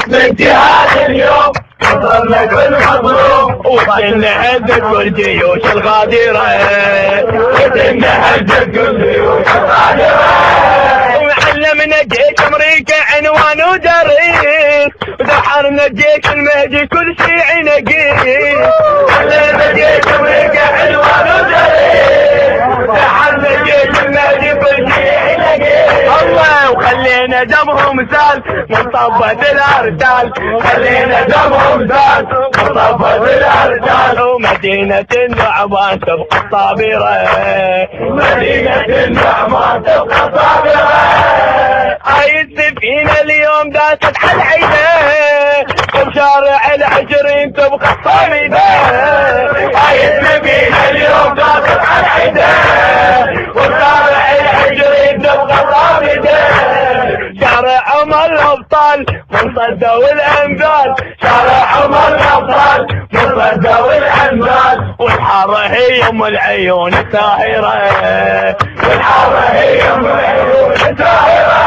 من جهاد اليوم وصلنا كل مظلوم وتنهد كل جيوش الغادرة وتنهد كل جيوش الغادرة وعلمنا جيش امريكا عنوان وتاريخ ودحرنا جيش المهدي كل شيء نقيل علمنا جيش امريكا عنوان وتاريخ ودحرنا جيش المهدي كل شيء نقيل الله وخلينا دمهم سال مصطفى الارجال خلينا دمهم سال مصطفى الارجال ومدينة النعمان تبقى صابرة مدينة النعمان تبقى صابرة هاي السفينة اليوم داست على عينه وبشارع العشرين تبقى صامدة هاي السفينة اليوم داست على عينه وبشارع العشرين تبقى صامدة شارع عمر الابطال من صدوا الانبال شارع عمر الابطال من صدوا الانبال والحاره هي ام العيون الساهره والحاره هي ام العيون الساهره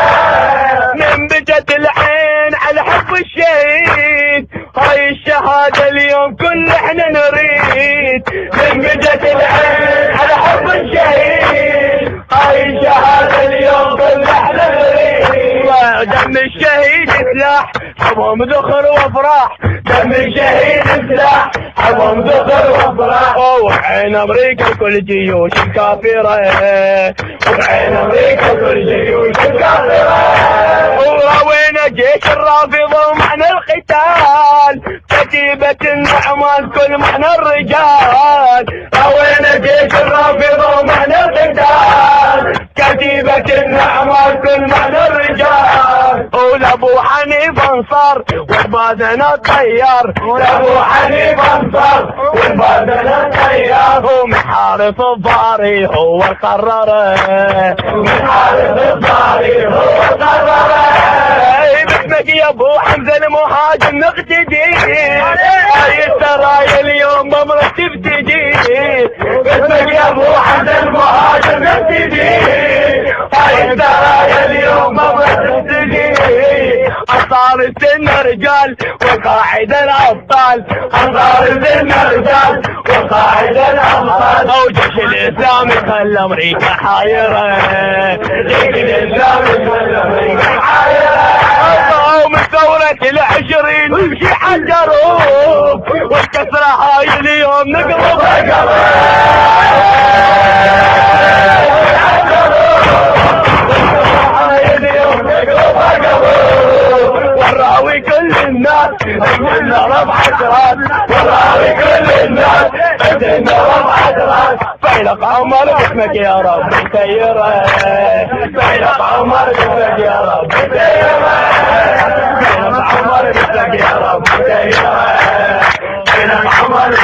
من بجت العين على حب الشهيد هاي الشهاده اليوم كل احنا نريد من بجت العين على حب الشهيد هاي الشهاده اليوم كل احنا نريد دم الشهيد سلاح حبهم ذخر وافراح دم الشهيد سلاح حبهم ذخر وافراح وعين امريكا كل جيوش الكافره وعين امريكا كل جيوش الكافره وراوينا جيش الرافضه ومعنى القتال كتيبة النعمان كل معنى الرجال راوينا جيش الرافضه ومعنى القتال كتيبة النعمان كل معنى الرجال ولابو حنيف انصار وبادنا الطيار ولابو حنيف انصار وبادنا الطيار ومحارف الضاري هو قرره محارف الضاري هو قرره باسمك يا ابو حمزه المهاجم نقتدي هاي السرايا اليوم ممرك تبتدي باسمك يا ابو حمزه المهاجم نقتدي هاي السرايا اليوم ممرك تبتدي انصار السنة رجال وقاعد الابطال انصار السنة رجال وقاعد الابطال وجيش الاسلام خلى امريكا حايرة جيش الاسلام خلى امريكا حايرة ومن ثورة العشرين نمشي حالجروب والكسرة هاي اليوم نقلبها وراوي كل الناس عندنا ربع عشرات وراوي كل الناس عندنا ربع عشرات فيلق عمر باسمك يا رب سيره فيلق عمر باسمك يا رب سيره فيلق عمر باسمك يا رب سيره فيلق عمر